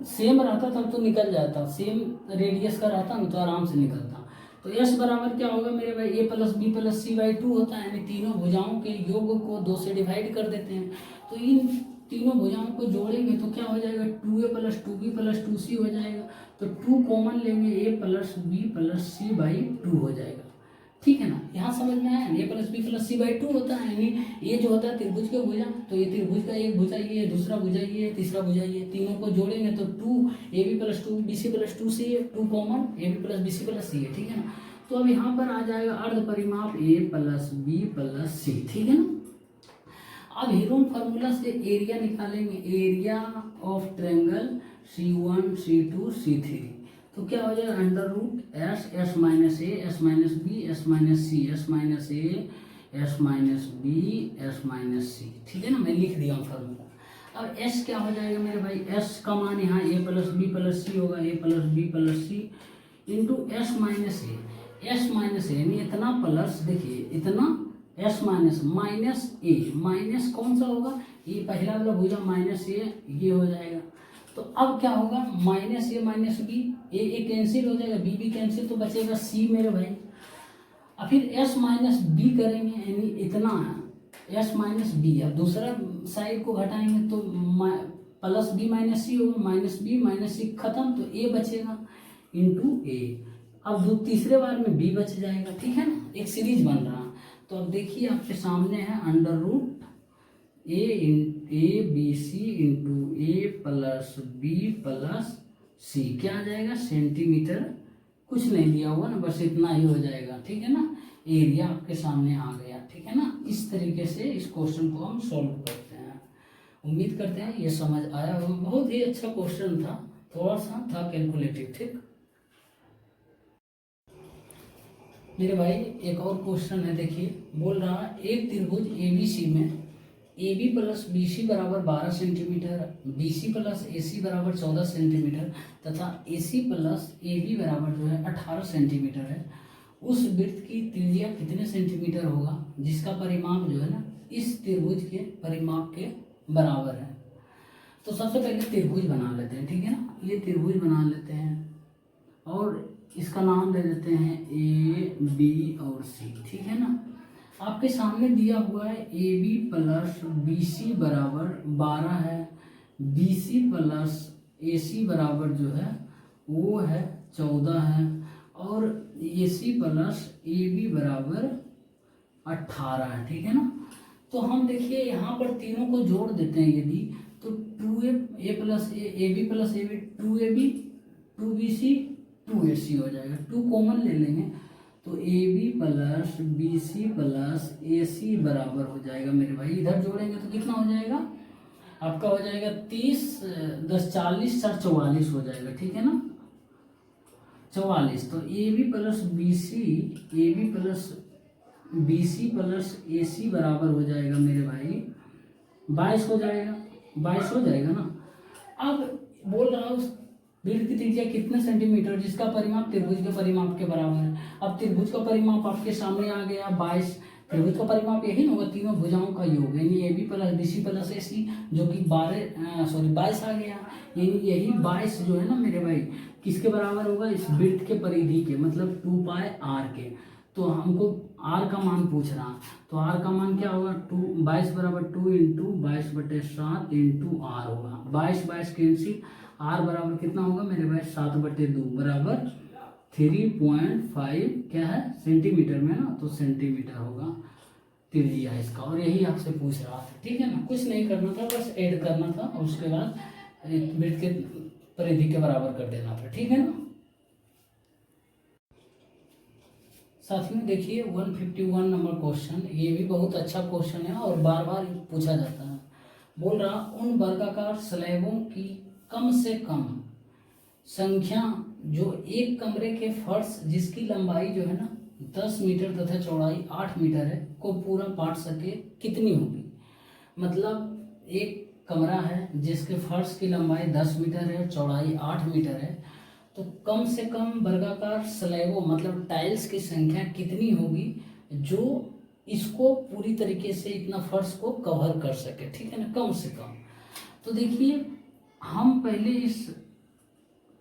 सेम रहता तब तो निकल जाता, सेम रेडियस का रहता ना तो आराम से निकलता। तो एस बराबर क्या होगा मेरे भाई, A plus B plus C by 2 होता है, यानी तीनों भुजाओं के योग को 2 से डिवाइड कर देते हैं। तो इन तीनों भुजाओं को जोड़ेंगे तो क्या हो जाएगा, 2a plus 2b plus 2c हो जाएगा। तो 2 कॉमन लेंगे, a plus b plus c by 2 हो जाएगा, ठीक है ना। यहाँ समझ में आया, a plus B plus C by 2 होता है, यानी ये जो होता है त्रिभुज का भुजा, तो ये त्रिभुज का एक भुजा ये है, दूसरा भुजा ये है, तीसरा भुजा ये, तीनों को जोड़ेंगे तो 2ab plus 2bc plus 2c है, 2 common ab plus bc plus c है, ठीक है ना। तो अब यहाँ पर आ जाएगा अर्ध परिमाप a plus b plus c, ठीक है ना। अब हेरोन फार्मूला से एरिया निकालेंगे, area of triangle C1 C2 C3, तो क्या हो जाएगा under root S, S minus A, S minus B, S minus C, S minus A, S minus B, S minus C, ठीक है ना। मैं लिख दिया हूँ फार्मूला। अब एस क्या हो जाएगा मेरे भाई, एस का मान यहाँ ए प्लस बी प्लस सी होगा, ए plus B plus C into S minus A, S minus ए यानी इतना प्लस, देखिए इतना एस माइनस माइनस ए, माइनस कौन सा होगा, ये पहला वाला भुजा माइनस ए ये हो जाएगा, तो अब क्या होगा, माइनस ए माइनस बी, ए कैंसिल हो जाएगा, बी कैंसिल, तो बचेगा सी मेरे भाई। अब फिर एस माइनस बी करेंगे, यानी इतना एस माइनस बी। अब दूसरा साइड को घटाएंगे तो प्लस बी माइनस सी होगा, माइनस बी माइनस सी खत्म, तो ए बचेगा इंटू ए। अब तीसरे बार में बी बच जाएगा, ठीक है ना, एक सीरीज बन रहा। तो अब देखिए आपके सामने है under root A B C into A plus B plus C, क्या आ जाएगा सेंटीमीटर, कुछ नहीं दिया हुआ ना, बस इतना ही हो जाएगा, ठीक है ना। एरिया आपके सामने आ गया, ठीक है ना। इस तरीके से इस क्वेश्चन को हम सॉल्व करते हैं। उम्मीद करते हैं ये समझ आया होगा। बहुत ही अच्छा क्वेश्चन था, थोड़ा सा था कैलकुलेटिव, ठीक। मेरे भाई एक और क्वेश्चन है, देखिए बोल रहा है एक त्रिभुज एबीसी में AB प्लस BC बराबर 12 सेंटीमीटर, BC प्लस AC बराबर 14 सेंटीमीटर तथा AC प्लस AB बराबर जो है 18 सेंटीमीटर है। उस वृत्त की त्रिज्या कितने सेंटीमीटर होगा जिसका परिमाप जो है ना इस त्रिभुज के परिमाप के बराबर है। तो सबसे पहले त्रिभुज बना लेते हैं, ठीक है ना। ये त्रिभुज बना लेते हैं और इसका नाम दे देते हैं AB और C, ठीक है ना। आपके सामने दिया हुआ है AB प्लस BC बराबर 12 है, BC प्लस AC बराबर जो है वो है 14 है, और AC प्लस AB बराबर 18 है, ठीक है ना। तो हम देखिए यहाँ पर तीनों को जोड़ देते हैं यदि, तो 2A plus AB plus AB 2AB 2BC 2AC हो जाएगा, 2 कॉमन ले लेंगे तो AB plus BC plus AC बराबर हो जाएगा मेरे भाई। इधर जोड़ेंगे तो कितना हो जाएगा आपका, हो जाएगा 30 10 40 4 44 हो जाएगा, ठीक है ना, 44। तो AB plus BC plus AC बराबर हो जाएगा मेरे भाई 22 हो जाएगा, 22 हो जाएगा ना। अब बोल रहा हूँ वृत्त की त्रिज्या कितने सेंटीमीटर जिसका परिमाप त्रिभुज के परिमाप के बराबर है। अब त्रिभुज का परिमाप आपके सामने आ गया 22, त्रिभुज का परिमाप यही होगा तीनों भुजाओं का योग, यानी AB plus BC plus AC जो कि 22 आ गया, यानी यही 22 जो है ना मेरे भाई किसके बराबर होगा, इस वृत्त के परिधि के, मतलब 2πr के। तो हमको r का मान पूछ रहा, तो r का मान क्या होगा, 22 बराबर 2 इंटू 22/7 इंटू r होगा, 22 कैंसिल, r बराबर कितना होगा मेरे भाई 7/2 बराबर 3.5 क्या है सेंटीमीटर में ना, तो सेंटीमीटर होगा त्रिज्या इसका। और यही आपसे पूछ रहा था, ठीक है ना, कुछ नहीं करना था, बस ऐड करना था और उसके बाद वृत्त के परिधि के बराबर कर देना था, ठीक है ना। साथियों देखिए 151 नंबर क्वेश्चन, ये भी बहुत अच्छा क्वेश्चन है और बार बार पूछा जाता है। बोल रहा उन वर्गाकार स्लैबों की कम से कम संख्या जो एक कमरे के फर्श जिसकी लंबाई जो है ना 10 मीटर तथा चौड़ाई 8 मीटर है को पूरा बांट सके कितनी होगी। मतलब एक कमरा है जिसके फर्श की लंबाई 10 मीटर है, चौड़ाई 8 मीटर है, तो कम से कम वर्गाकार स्लैबों मतलब टाइल्स की संख्या कितनी होगी जो इसको पूरी तरीके से इतना फर्श को कवर कर सके, ठीक है ना, कम से कम। तो देखिए हम पहले इस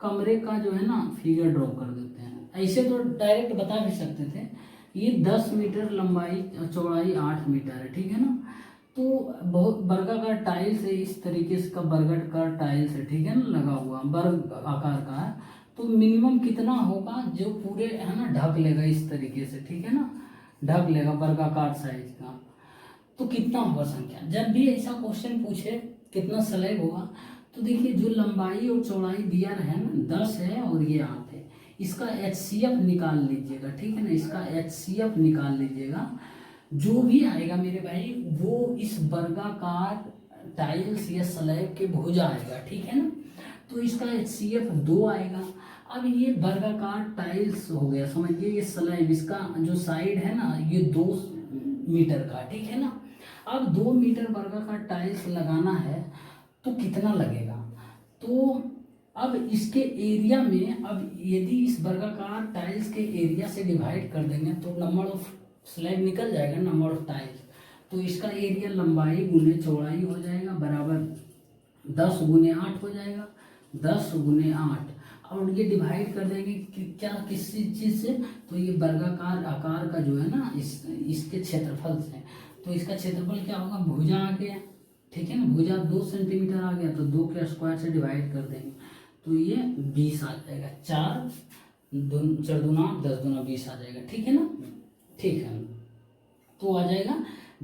कमरे का जो है ना फिगर ड्रॉ कर देते हैं। ऐसे तो डायरेक्ट बता भी सकते थे, ये 10 मीटर लंबाई चौड़ाई 8 मीटर है, ठीक है ना। तो बहुत वर्गाकार टाइल्स है, इस तरीके से का वर्गाकार टाइल्स है, ठीक है ना, लगा हुआ वर्ग आकार का है, तो मिनिमम कितना होगा जो पूरे है ना ढक लेगा इस तरीके से, ठीक है ना, ढक लेगा वर्गाकार साइज का। तो कितना होगा संख्या, जब भी ऐसा क्वेश्चन पूछे कितना स्लैब होगा, तो देखिए जो लंबाई और चौड़ाई दिया है ना 10 है और ये 8 है, इसका HCF निकाल लीजिएगा, ठीक है ना, इसका HCF निकाल लीजिएगा। जो भी आएगा मेरे भाई वो इस वर्गाकार टाइल्स या स्लैब के भुजा आएगा, ठीक है ना। तो इसका HCF 2 आएगा। अब ये वर्गाकार टाइल्स हो गया, समझिए ये स्लैब, इसका जो साइड है ना ये 2 मीटर का, ठीक है ना। अब 2 मीटर वर्गाकार टाइल्स लगाना है तो कितना लगेगा, तो अब इसके एरिया में, अब यदि इस वर्गाकार टाइल्स के एरिया से डिवाइड कर देंगे तो नंबर ऑफ स्लैब निकल जाएगा, नंबर ऑफ टाइल्स। तो इसका एरिया लंबाई गुने चौड़ाई हो जाएगा बराबर 10 गुने 8 हो जाएगा, 10 गुने 8। और ये डिवाइड कर देंगे क्या किस चीज़ से, तो ये वर्गाकार आकार का जो है ना इसके क्षेत्रफल से। तो इसका क्षेत्रफल क्या होगा, भुजा आ गया, ठीक है ना, भुजा 2 सेंटीमीटर आ गया, तो 2 के स्क्वायर से डिवाइड कर देंगे तो ये 20 आ जाएगा। 4 दूना 10 दूना 20 आ जाएगा, ठीक है ना, ठीक है। तो आ जाएगा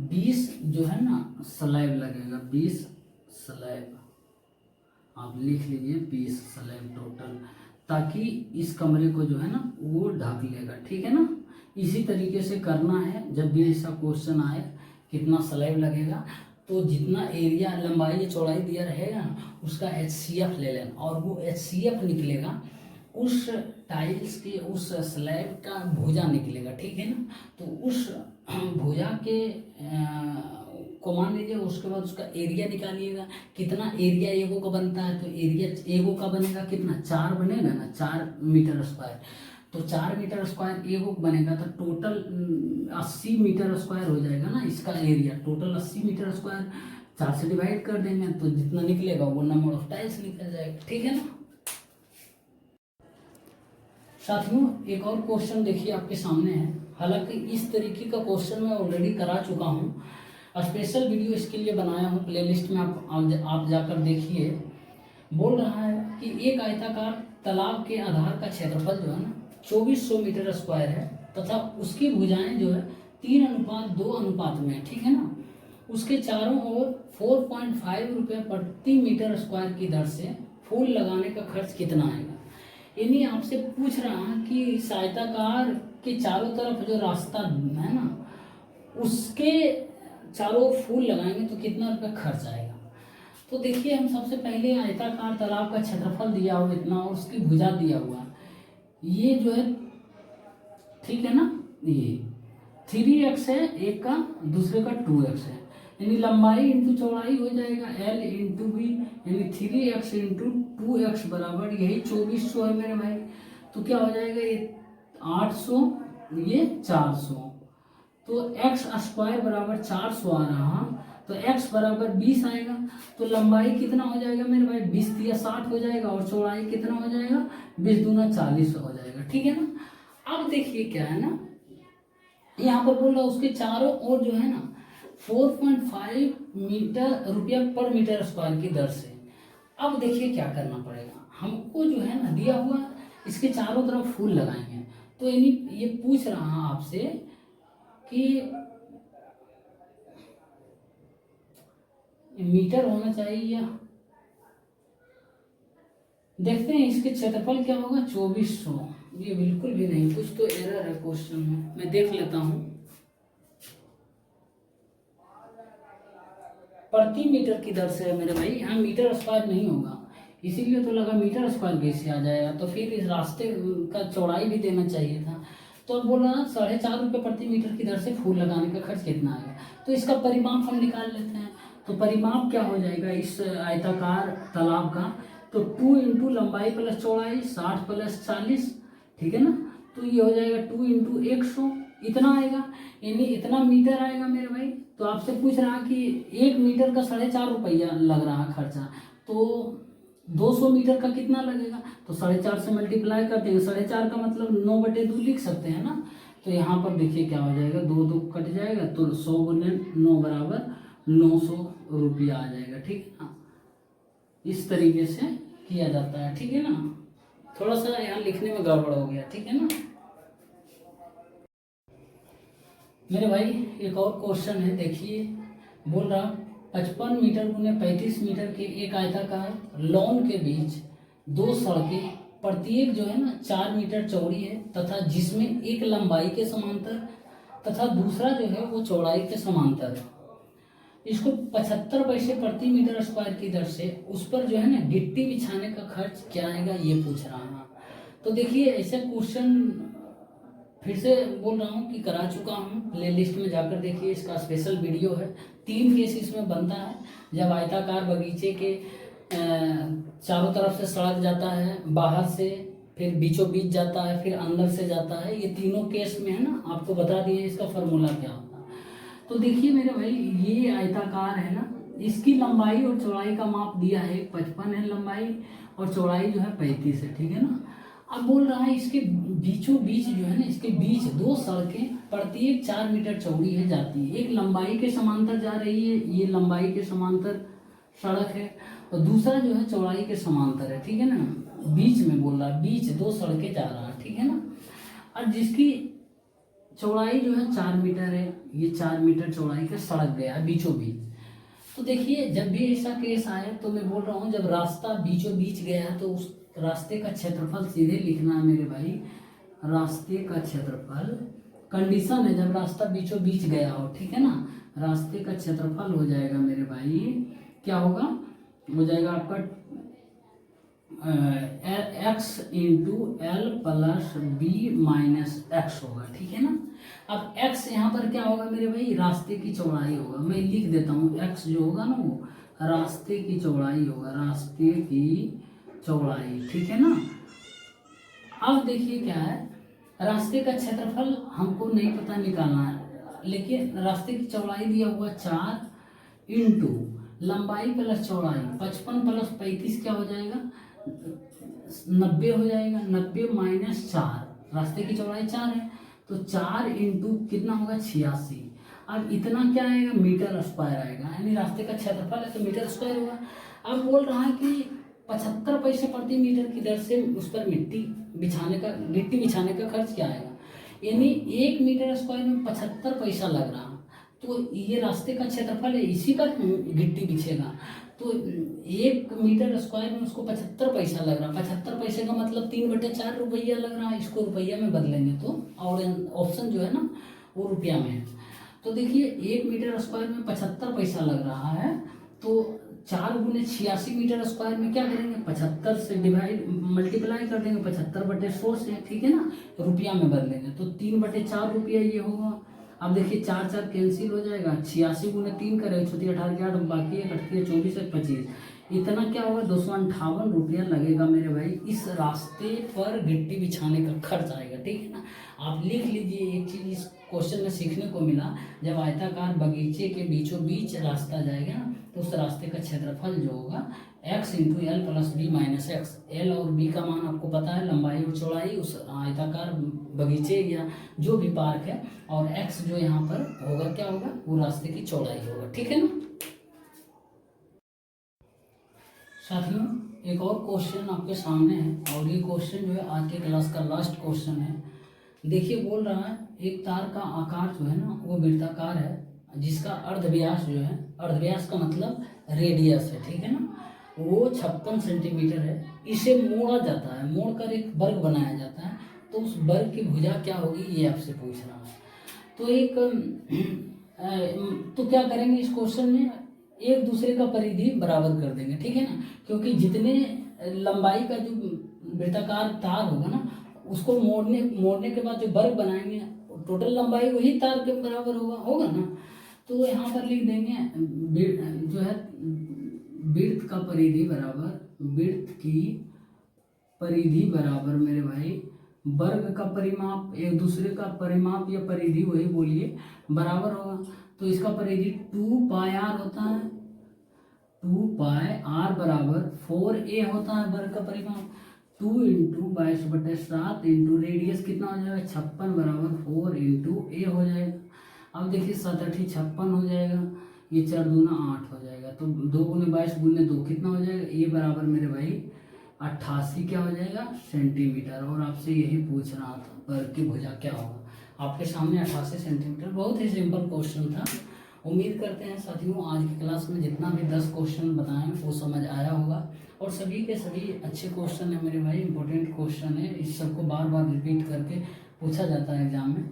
20 जो है ना स्लैब लगेगा, 20 स्लैब आप लिख लीजिए, 20 स्लैब टोटल, ताकि इस कमरे को जो है ना वो ढक लेगा, ठीक है ना। इसी तरीके से करना है जब भी ऐसा क्वेश्चन आए कितना स्लैब लगेगा, तो जितना एरिया लंबाई या चौड़ाई दिया रहेगा उसका HCF ले लेना, और वो HCF निकलेगा उस टाइल्स के उस स्लैब का भुजा निकलेगा, ठीक है ना। तो उस भुजा के को मान लीजिए, उसके बाद उसका एरिया निकालिएगा, कितना एरिया एगो का बनता है, तो एरिया एगो का बनेगा कितना, 4 बनेगा ना, 4 मीटर स्क्वायर। तो 4 मीटर स्क्वायर एगो बनेगा, तो टोटल 80 मीटर स्क्वायर हो जाएगा ना इसका एरिया, टोटल 80 मीटर स्क्वायर 4 से डिवाइड कर देंगे तो जितना निकलेगा वो नंबर ऑफ टाइल्स निकल जाएगा, ठीक है ना। साथियों एक और क्वेश्चन देखिए आपके सामने है, हालांकि इस तरीके का क्वेश्चन मैं ऑलरेडी करा चुका हूँ, स्पेशल वीडियो इसके लिए बनाया हूँ, प्लेलिस्ट में आप जाकर देखिए। बोल रहा है कि एक आयताकार तालाब के आधार का क्षेत्रफल जो है ना 2400 मीटर स्क्वायर है, तथा उसकी भुजाएं जो है 3:2 अनुपात में है, ठीक है ना। उसके चारों ओर 4.5 रुपये प्रति मीटर स्क्वायर की दर से फूल लगाने का खर्च कितना आएगा। यानी आपसे पूछ रहा कि इस आयताकार के चारों तरफ जो रास्ता है ना उसके चारों फूल लगाएंगे तो कितना रुपया खर्च आएगा। तो देखिए हम सबसे पहले आयताकार तालाब का क्षेत्रफल दिया हुआ इतना और उसकी भुजा दिया हुआ ये जो है, ठीक है ना, ये 3x है एक का, दूसरे का 2x है, यानी लंबाई इंटू चौड़ाई हो जाएगा L इंटू बी, यानी 3x इंटू 2x बराबर यही 2400 है मेरे भाई। तो क्या हो जाएगा, ये 800 ये 400, तो x स्क्वायर बराबर 400 आ रहा, तो x बराबर 20 आएगा। तो लंबाई कितना हो जाएगा मेरे भाई, 20 या 60 हो जाएगा, और चौड़ाई कितना हो जाएगा, 20 दूना 40 हो जाएगा, ठीक है ना। अब देखिए क्या है ना, यहाँ पर बोल रहा उसके चारों ओर जो है ना 4.5 मीटर रुपया पर मीटर स्क्वायर की दर से। अब देखिए क्या करना पड़ेगा हमको, जो है ना दिया हुआ इसके चारों तरफ फूल लगाएंगे, तो यानी ये पूछ रहा आपसे कि मीटर होना चाहिए, या देखते हैं इसके क्षेत्रफल क्या होगा 2400। ये बिल्कुल भी नहीं, कुछ तो एरर है क्वेश्चन में, मैं देख लेता हूँ। प्रति मीटर की दर से है मेरे भाई, यहाँ मीटर स्क्वायर नहीं होगा, इसीलिए तो लगा मीटर स्क्वायर कैसे आ जाएगा, तो फिर इस रास्ते का चौड़ाई भी देना चाहिए था। तो अब बोल रहा 4.5 रुपये प्रति मीटर की दर से फूल लगाने का खर्च कितना आएगा, तो इसका परिमाप हम निकाल लेते हैं। तो परिमाप क्या हो जाएगा इस आयताकार तालाब का, तो 2 इंटू लंबाई प्लस चौड़ाई 60 प्लस 40, ठीक है ना, तो ये हो जाएगा 2 इंटू 100, इतना आएगा, यानी इतना मीटर आएगा मेरे भाई। तो आपसे पूछ रहा कि 1 मीटर का 4.5 रुपया लग रहा खर्चा, तो 200 मीटर का कितना लगेगा, तो 4.5 से मल्टीप्लाई कर देंगे, 4.5 का मतलब 9/2 लिख सकते हैं ना। तो यहाँ पर देखिए क्या हो जाएगा, 2 2 कट जाएगा, तो 100 गुने 9 बराबर 900 रुपया आ जाएगा, ठीक है ना। इस तरीके से किया जाता है, ठीक है ना। थोड़ा सा यहाँ लिखने में गड़बड़ हो गया, ठीक है ना मेरे भाई। एक और क्वेश्चन है, देखिए बोल रहा 55 मीटर गुने 35 मीटर के एक आयताकार लॉन के बीच 2 सड़कें, प्रत्येक जो है ना 4 मीटर चौड़ी है, तथा जिसमें एक लंबाई के समांतर तथा दूसरा जो है वो चौड़ाई के समांतर है। इसको 75 पैसे प्रति मीटर स्क्वायर की दर से उस पर जो है ना गिट्टी बिछाने का खर्च क्या आएगा, ये पूछ रहा है। तो देखिए ऐसे क्वेश्चन फिर से बोल रहा हूँ कि करा चुका हूँ, प्ले लिस्ट में जाकर देखिए, इसका स्पेशल वीडियो है। 3 केस इसमें बनता है, जब आयताकार बगीचे के चारों तरफ से सड़क जाता है, बाहर से फिर बीचों बीच जाता है, फिर अंदर से जाता है, ये तीनों केस में है ना, आपको बता दिए इसका फॉर्मूला क्या होता है। तो देखिए मेरे भाई ये आयताकार है ना, इसकी लंबाई और चौड़ाई का माप दिया है, 55 है लंबाई और चौड़ाई जो है 35 है, ठीक है ना। अब बोल रहा है इसके बीचों बीच जो है ना, इसके बीच दो सड़कें प्रत्येक 4 मीटर चौड़ी है जाती है। एक लंबाई के समांतर जा रही है, ये लंबाई के समांतर सड़क है, और दूसरा जो है चौड़ाई के समांतर है, ठीक है ना। बीच में बोल रहा है, बीच दो सड़कें जा रहा है, ठीक है ना। और जिसकी चौड़ाई जो है 4 मीटर है, ये 4 मीटर चौड़ाई का सड़क गया है बीचों बीच। तो देखिए जब भी ऐसा केस आए तो मैं बोल रहा हूँ, जब रास्ता बीचों बीच गया है तो उस रास्ते का क्षेत्रफल सीधे लिखना है मेरे भाई। रास्ते का क्षेत्रफल, कंडीशन है जब रास्ता बीचों बीच गया हो, ठीक है ना। रास्ते का क्षेत्रफल हो जाएगा मेरे भाई, क्या होगा, हो जाएगा आपका x into L plus B minus X होगा, ठीक है ना। अब x यहाँ पर क्या होगा मेरे भाई, रास्ते की चौड़ाई होगा। मैं लिख देता हूँ, x जो होगा ना वो रास्ते की चौड़ाई होगा, रास्ते की चौड़ाई, ठीक है ना। अब देखिए क्या है, रास्ते का क्षेत्रफल हमको नहीं पता निकालना है, लेकिन रास्ते की चौड़ाई दिया हुआ 4 इंटू लंबाई प्लस चौड़ाई, 55 प्लस 35 क्या हो जाएगा, 90 हो जाएगा। 90 माइनस 4, रास्ते की चौड़ाई 4 है तो 4 इंटू कितना होगा, 86। अब इतना क्या आएगा, मीटर स्क्वायर आएगा, यानी रास्ते का क्षेत्रफल है तो मीटर स्क्वायर होगा। अब बोल रहा है कि 75 पैसे प्रति मीटर की दर से उस पर गिट्टी बिछाने का खर्च क्या आएगा, यानी 1 मीटर स्क्वायर में 75 पैसा लग रहा। तो ये रास्ते का क्षेत्रफल है, इसी पर गिट्टी बिछेगा, तो 1 मीटर स्क्वायर में उसको 75 पैसा लग रहा। 75 पैसे का मतलब 3/4 रुपया लग रहा है। इसको रुपया में बदलेंगे तो, और ऑप्शन जो है ना वो रुपया में है। तो देखिए 1 मीटर स्क्वायर में 75 पैसा लग रहा है, तो 4 गुने 86 मीटर स्क्वायर में क्या करेंगे, 75 से डिवाइड मल्टीप्लाई कर देंगे, 75/100 से, ठीक है ना, रुपया में बदलेंगे तो 3/4 रुपया ये होगा। अब देखिए 4 4 कैंसिल हो जाएगा, 86 गुने 3 करें, 18 के 8 बाकी है, कटती है 24 से 25, इतना क्या होगा, 258 रुपया लगेगा मेरे भाई। इस रास्ते पर गिट्टी बिछाने का खर्च आएगा, ठीक है ना। आप लिख लीजिए, एक चीज इस क्वेश्चन में सीखने को मिला, जब आयताकार बगीचे के बीचों बीच रास्ता जाएगा ना तो उस रास्ते का क्षेत्रफल जो होगा x into L plus B minus X. L और बी का मान आपको पता है, लंबाई और चौड़ाई उस आयताकार बगीचे या जो भी पार्क है, और x जो यहाँ पर होगा क्या होगा, वो रास्ते की चौड़ाई होगा, ठीक है ना। साथियों एक और क्वेश्चन आपके सामने है, और ये क्वेश्चन जो है आज के क्लास का लास्ट क्वेश्चन है। देखिए बोल रहा है एक तार का आकार जो है ना वो वृत्ताकार है, जिसका अर्धव्यास जो है, अर्धव्यास का मतलब रेडियस है, ठीक है ना, वो 56 सेंटीमीटर है। इसे मोड़ा जाता है, मोड़ कर एक वर्ग बनाया जाता है, तो उस वर्ग की भुजा क्या होगी ये आपसे पूछ रहा है। तो तो क्या करेंगे इस क्वेश्चन में, एक दूसरे का परिधि बराबर कर देंगे, ठीक है ना, क्योंकि जितने लंबाई का जो वृत्ताकार तार होगा ना उसको मोड़ने के बाद जो वर्ग बनाएंगे टोटल लंबाई वही तार के बराबर होगा ना। तो यहाँ पर लिख देंगे जो है वृत्त का परिधि बराबर, वृत्त की परिधि बराबर मेरे भाई वर्ग का परिमाप, एक दूसरे का परिमाप या परिधि वही बोलिए बराबर होगा। तो इसका परिधि 2πr होता है, 2πr बराबर 4a होता है वर्ग का परिमाप। 2 इंटू 22/7 इंटू रेडियस कितना हो जाएगा, 56 बराबर 4 इंटू a हो जाएगा। अब देखिए 7 8 56 हो जाएगा, ये 4 दूना 8 हो जाएगा, तो 2 गुने 22 गुने 2 कितना हो जाएगा, a बराबर मेरे भाई 88 क्या हो जाएगा सेंटीमीटर। और आपसे यही पूछ रहा था वर्ग की भुजा क्या होगा, आपके सामने 88 सेंटीमीटर। बहुत ही सिंपल क्वेश्चन था। उम्मीद करते हैं साथियों आज की क्लास में जितना भी 10 क्वेश्चन बताएं वो समझ आया होगा, और सभी के सभी अच्छे क्वेश्चन है मेरे भाई, इंपॉर्टेंट क्वेश्चन है, इस सबको बार बार रिपीट करके पूछा जाता है एग्जाम में।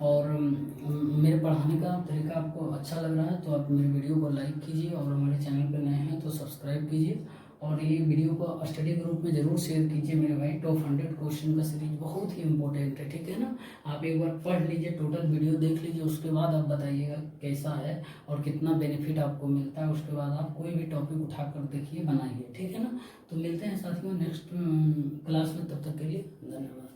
और मेरे पढ़ाने का तरीका आपको अच्छा लग रहा है तो आप मेरे वीडियो को लाइक कीजिए, और हमारे चैनल पर नए हैं तो सब्सक्राइब कीजिए, और ये वीडियो को स्टडी ग्रुप में ज़रूर शेयर कीजिए मेरे भाई। टॉप 100 क्वेश्चन का सीरीज बहुत ही इंपॉर्टेंट है, ठीक है ना। आप एक बार पढ़ लीजिए, टोटल वीडियो देख लीजिए, उसके बाद आप बताइएगा कैसा है और कितना बेनिफिट आपको मिलता है। उसके बाद आप कोई भी टॉपिक उठाकर देखिए, बनाइए, ठीक है ना। तो मिलते हैं साथियों नेक्स्ट क्लास में, तब तक के लिए धन्यवाद।